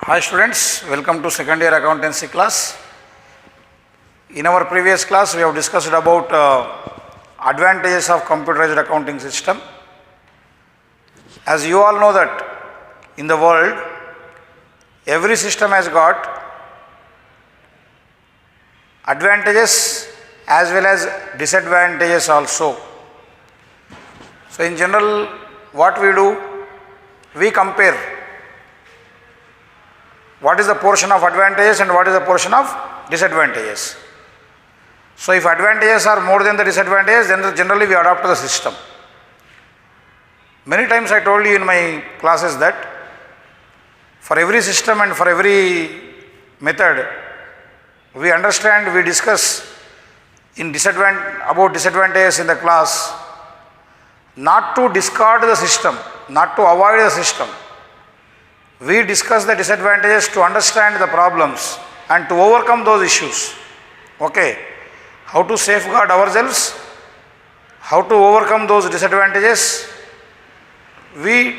Hi students, welcome to second year accountancy class. In our previous class we have discussed about advantages of computerized accounting system. As you all know that in the world every system has got advantages as well as disadvantages also. So in general what we do, we compare what is the portion of advantages and what is the portion of disadvantages. So if advantages are more than the disadvantages, then generally we adopt the system. Many times I told you in my classes that for every system and for every method, we understand, we discuss about disadvantages in the class, not to discard the system, not to avoid the system. We discuss the disadvantages to understand the problems and to overcome those issues. Okay, how to safeguard ourselves, how to overcome those disadvantages, we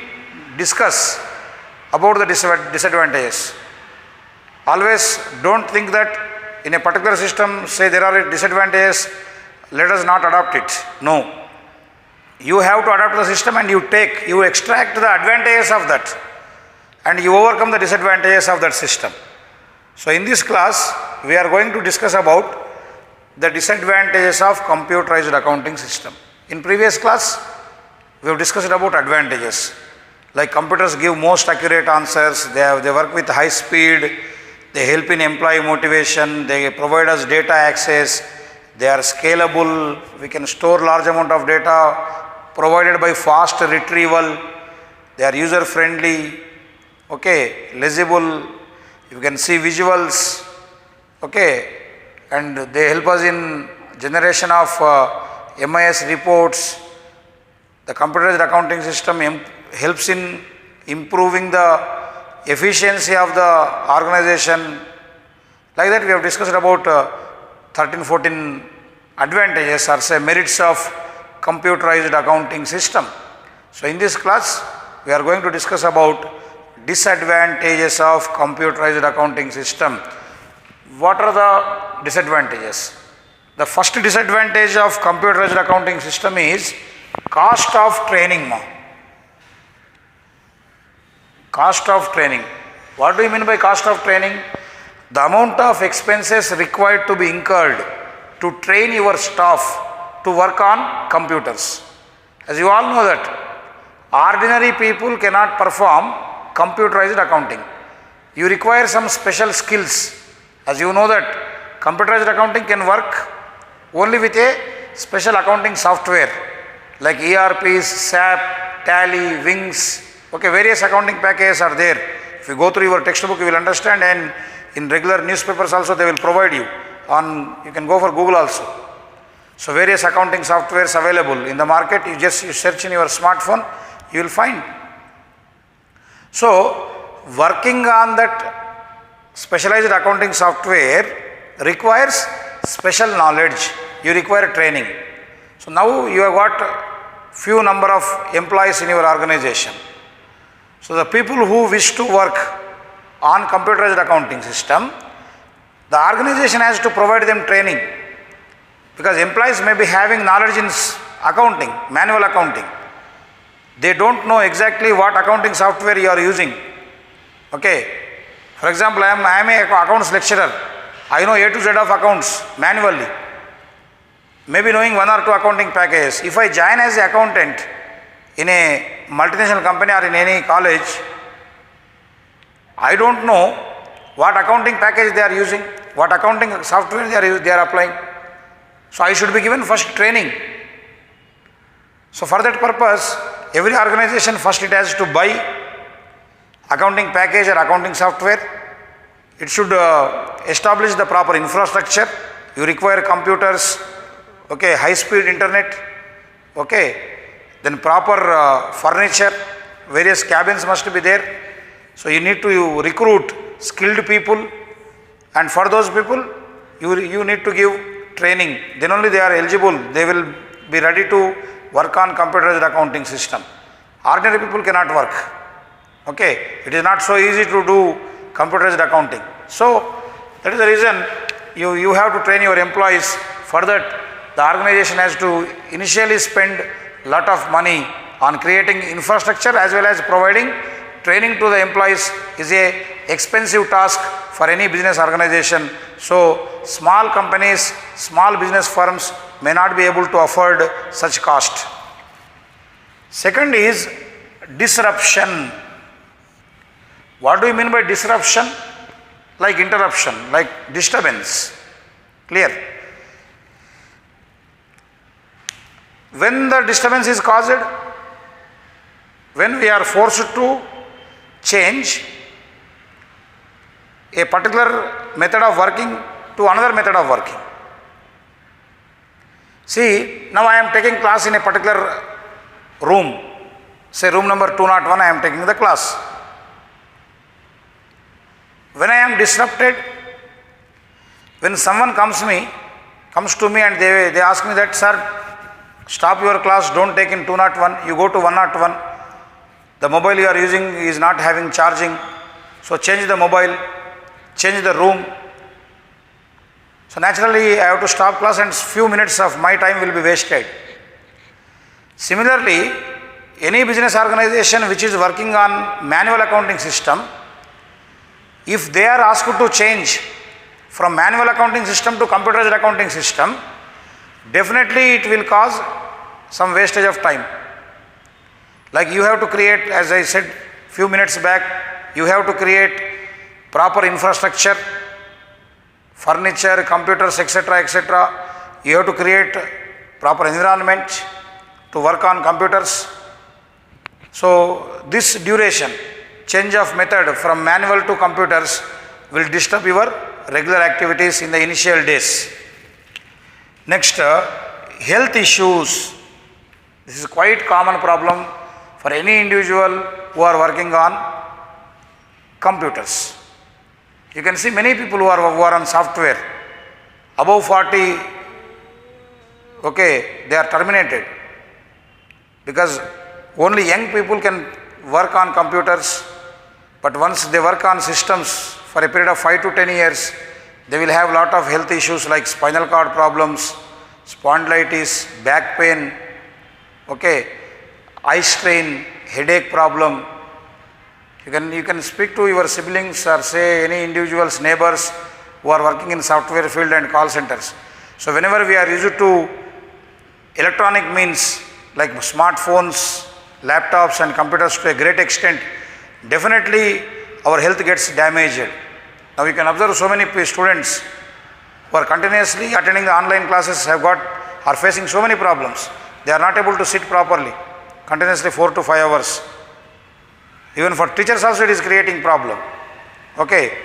discuss about the disadvantages. Always don't think that in a particular system, say there are disadvantages, let us not adopt it. No. You have to adopt the system and you extract the advantages of that and you overcome the disadvantages of that system. So in this class, we are going to discuss about the disadvantages of computerized accounting system. In previous class, we have discussed about advantages. Like computers give most accurate answers, they work with high speed, they help in employee motivation, they provide us data access, they are scalable, we can store large amount of data provided by fast retrieval, they are user friendly, okay, legible, you can see visuals, okay, and they help us in generation of MIS reports. The computerized accounting system helps in improving the efficiency of the organization. Like that we have discussed about 13-14 advantages or say merits of computerized accounting system. So in this class we are going to discuss about disadvantages of computerized accounting system. What are the disadvantages? The first disadvantage of computerized accounting system is cost of training. Cost of training. What do you mean by cost of training? The amount of expenses required to be incurred to train your staff to work on computers. As you all know that ordinary people cannot perform computerized accounting. You require some special skills. As you know that computerized accounting can work only with a special accounting software like ERPs, SAP, Tally, Wings, okay, various accounting packages are there. If you go through your textbook you will understand, and in regular newspapers also they will provide you you can go for Google also. So various accounting softwares available in the market, you search in your smartphone, you will find. So working on that specialized accounting software requires special knowledge, you require training. So now you have got few number of employees in your organization. So the people who wish to work on computerized accounting system, the organization has to provide them training, because employees may be having knowledge in accounting, manual accounting. They don't know exactly what accounting software you are using. Okay. For example, I am an accounts lecturer. I know A to Z of accounts manually. Maybe knowing one or two accounting packages. If I join as an accountant in a multinational company or in any college, I don't know what accounting package they are using, what accounting software they are applying. So I should be given first training. So for that purpose, every organization first it has to buy accounting package or accounting software. It should establish the proper infrastructure. You require computers, okay, high speed internet, okay, then proper furniture, various cabins must be there. So you need to recruit skilled people, and for those people you need to give training. Then only they are eligible, they will be ready to work on computerized accounting system. Ordinary people cannot work. Okay, it is not so easy to do computerized accounting. So that is the reason you have to train your employees. For that, the organization has to initially spend lot of money on creating infrastructure as well as providing training to the employees is a expensive task for any business organization. So small companies, small business firms may not be able to afford such cost. Second is disruption. What do you mean by disruption? Like interruption, like disturbance. Clear? When the disturbance is caused, when we are forced to change a particular method of working to another method of working. See, now I am taking class in a particular room, say room number 201, I am taking the class. When I am disrupted, when someone comes to me and they ask me that, sir, stop your class, don't take in 201, you go to 101, the mobile you are using is not having charging, so change the mobile, change the room. So naturally I have to stop class and few minutes of my time will be wasted. Similarly, any business organization which is working on manual accounting system, if they are asked to change from manual accounting system to computerized accounting system, definitely it will cause some wastage of time. Like you have to create, as I said few minutes back, you have to create proper infrastructure, furniture, computers, etc., etc. You have to create proper environment to work on computers. So this duration, change of method from manual to computers will disturb your regular activities in the initial days. Next, health issues. This is quite common problem for any individual who are working on computers. You can see many people who are on software, above 40, okay, they are terminated because only young people can work on computers, but once they work on systems for a period of 5 to 10 years, they will have lot of health issues like spinal cord problems, spondylitis, back pain, okay, eye strain, headache problem. You can speak to your siblings or say any individuals, neighbors who are working in software field and call centers. So whenever we are used to electronic means like smartphones, laptops and computers to a great extent, definitely our health gets damaged. Now you can observe so many students who are continuously attending the online classes are facing so many problems. They are not able to sit properly, continuously 4 to 5 hours. Even for teachers also it is creating problem. Okay.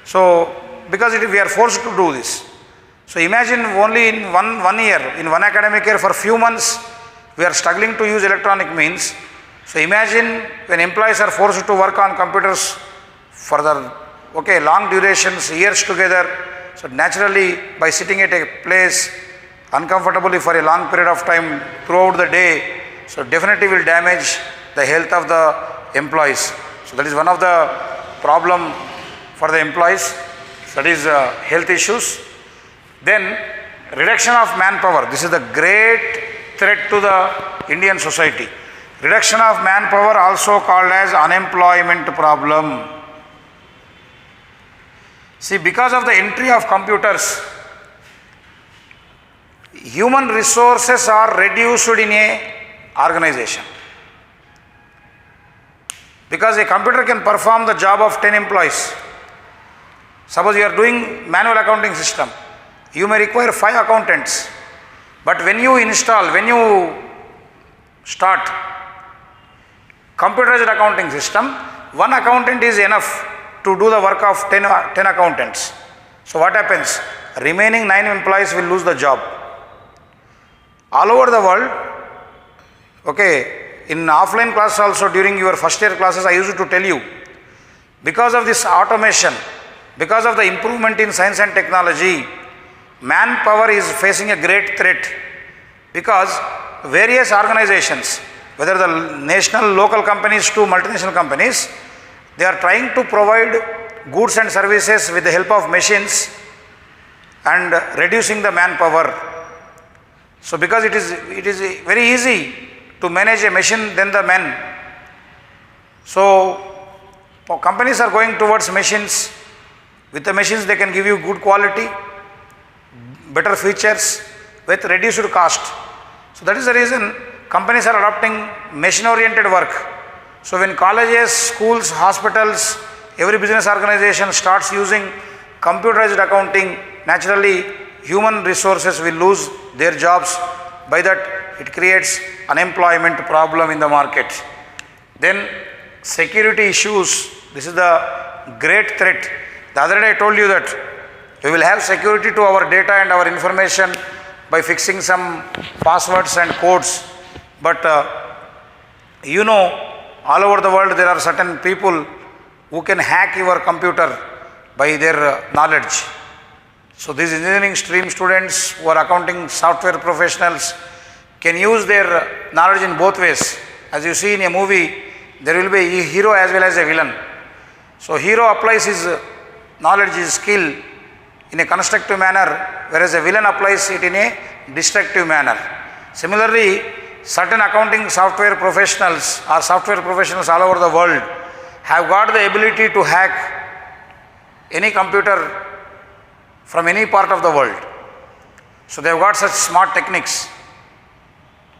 So because we are forced to do this. So imagine only in one year, in one academic year for few months, we are struggling to use electronic means. So imagine when employees are forced to work on computers for the long durations, years together. So naturally by sitting at a place uncomfortably for a long period of time throughout the day, so definitely will damage the health of the employees. So that is one of the problem for the employees, that is health issues. Then reduction of manpower. This is the great threat to the Indian society. Reduction of manpower, also called as unemployment problem. See, because of the entry of computers, human resources are reduced in a organization. Because a computer can perform the job of 10 employees. Suppose you are doing manual accounting system, you may require 5 accountants. But when you start computerized accounting system, one accountant is enough to do the work of 10 accountants. So what happens? Remaining 9 employees will lose the job. All over the world, okay, in offline class also during your first year classes I used to tell you, because of this automation, because of the improvement in science and technology, manpower is facing a great threat, because various organizations, whether the national, local companies to multinational companies, they are trying to provide goods and services with the help of machines and reducing the manpower. So because it is very easy to manage a machine than the men. So companies are going towards machines. With the machines they can give you good quality, better features with reduced cost. So that is the reason companies are adopting machine oriented work. So when colleges, schools, hospitals, every business organization starts using computerized accounting, naturally human resources will lose their jobs. By that it creates unemployment problem in the market. Then security issues, this is the great threat. The other day I told you that we will have security to our data and our information by fixing some passwords and codes. But all over the world there are certain people who can hack your computer by their knowledge. So these engineering stream students who are accounting software professionals can use their knowledge in both ways. As you see in a movie, there will be a hero as well as a villain. So hero applies his knowledge, his skill in a constructive manner, whereas a villain applies it in a destructive manner. Similarly, certain accounting software professionals or software professionals all over the world have got the ability to hack any computer from any part of the world. So they have got such smart techniques.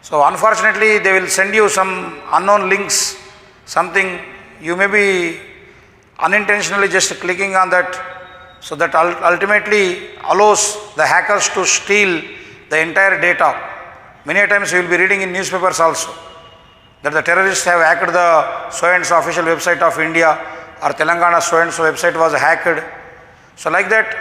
So unfortunately they will send you some unknown links, something you may be unintentionally just clicking on that, so that ultimately allows the hackers to steal the entire data. Many times you will be reading in newspapers also that the terrorists have hacked the so and so official website of India, or Telangana so and so website was hacked. So like that,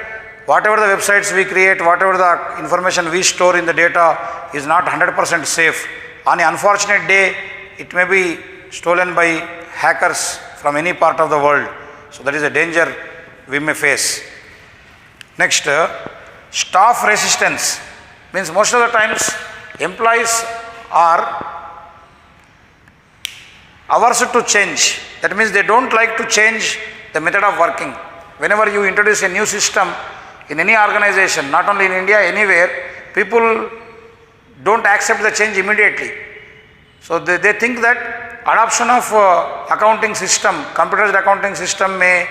whatever the websites we create, whatever the information we store in the data is not 100% safe. On an unfortunate day, it may be stolen by hackers from any part of the world. So that is a danger we may face. Next, staff resistance means most of the times employees are averse to change. That means they don't like to change the method of working. Whenever you introduce a new system in any organization, not only in India, anywhere, people don't accept the change immediately. So they think that adoption of accounting system, computerized accounting system may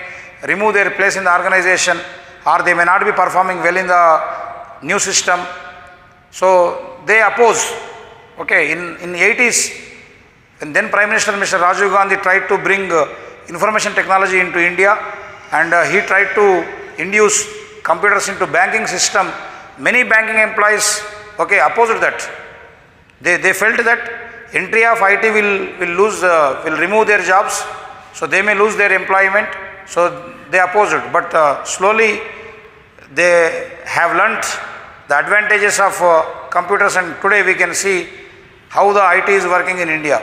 remove their place in the organization, or they may not be performing well in the new system. So they oppose. Okay, in the 80s, when then Prime Minister Mr. Rajiv Gandhi tried to bring information technology into India, and he tried to induce computers into banking system, many banking employees opposed that. They felt that entry of IT will remove their jobs, so they may lose their employment, so they opposed it. But slowly they have learnt the advantages of computers, and today we can see how the IT is working in India.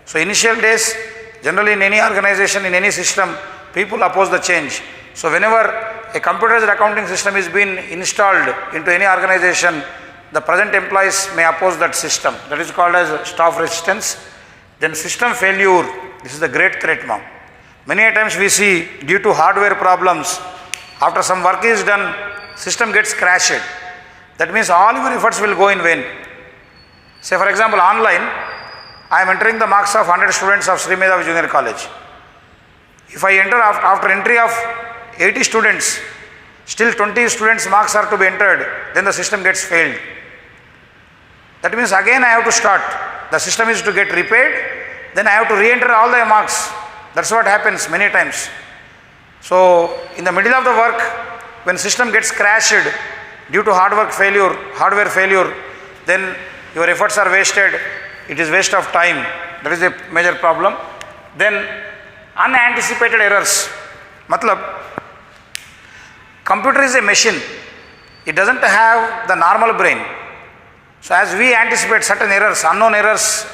So initial days, generally in any organization, in any system, people oppose the change. So whenever a computerized accounting system is being installed into any organization, the present employees may oppose that system. That is called as staff resistance. Then system failure, this is the great threat now. Many a times we see, due to hardware problems, after some work is done, system gets crashed. That means all your efforts will go in vain. Say for example, online, I am entering the marks of 100 students of Sri Medhavi Junior College. If I enter after entry of 80 students, still 20 students marks are to be entered, then the system gets failed. That means again I have to start. The system is to get repaired, then I have to re-enter all the marks. That's what happens many times. So in the middle of the work, when system gets crashed due to hardware failure, then your efforts are wasted. It is waste of time. That is a major problem. Then unanticipated errors. Matlab, computer is a machine. It doesn't have the normal brain. So as we anticipate certain errors, unknown errors,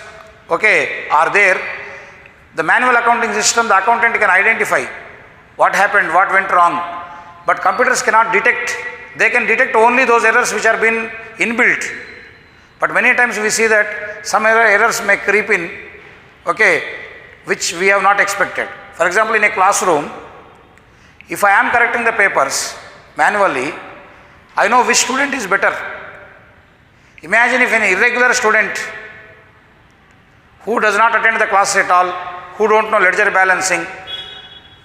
are there, the manual accounting system, the accountant can identify what happened, what went wrong. But computers cannot detect. They can detect only those errors which are been inbuilt. But many times we see that some errors may creep in, which we have not expected. For example, in a classroom, If I am correcting the papers manually, I know which student is better. Imagine if an irregular student who does not attend the class at all, who don't know ledger balancing,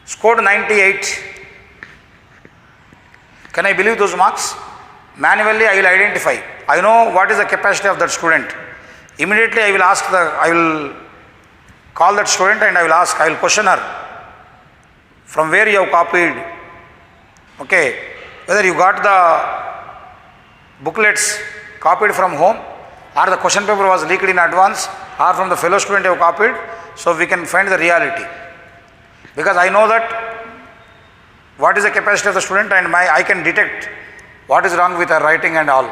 scored 98. Can I believe those marks? Manually I will identify. I know what is the capacity of that student. Immediately I will call that student and I will question her. From where you have copied? Okay, whether you got the booklets copied from home, or the question paper was leaked in advance, or from the fellow student you have copied, so we can find the reality. Because I know that what is the capacity of the student, and I can detect what is wrong with her writing and all.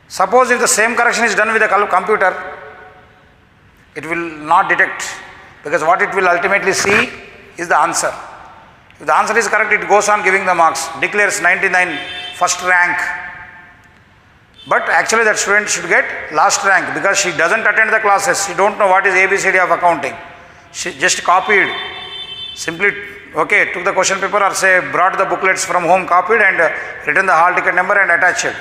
Suppose if the same correction is done with a computer, it will not detect, because what it will ultimately see is the answer. If the answer is correct, it goes on giving the marks, declares 99 first rank. But actually that student should get last rank, because she doesn't attend the classes, she don't know what is ABCD of accounting. She just copied, simply took the question paper, or say brought the booklets from home, copied and written the hall ticket number and attached it.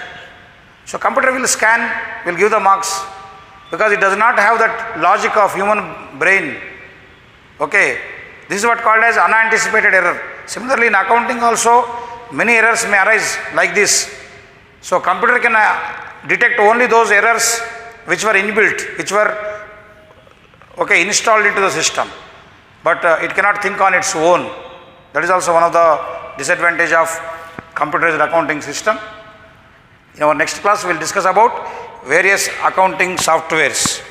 So computer will scan, will give the marks, because it does not have that logic of human brain. This is what called as unanticipated error. Similarly in accounting also, many errors may arise like this. So computer can detect only those errors which were inbuilt, which were installed into the system, but it cannot think on its own. That is also one of the disadvantage of computerized accounting system. In our next class we will discuss about various accounting softwares.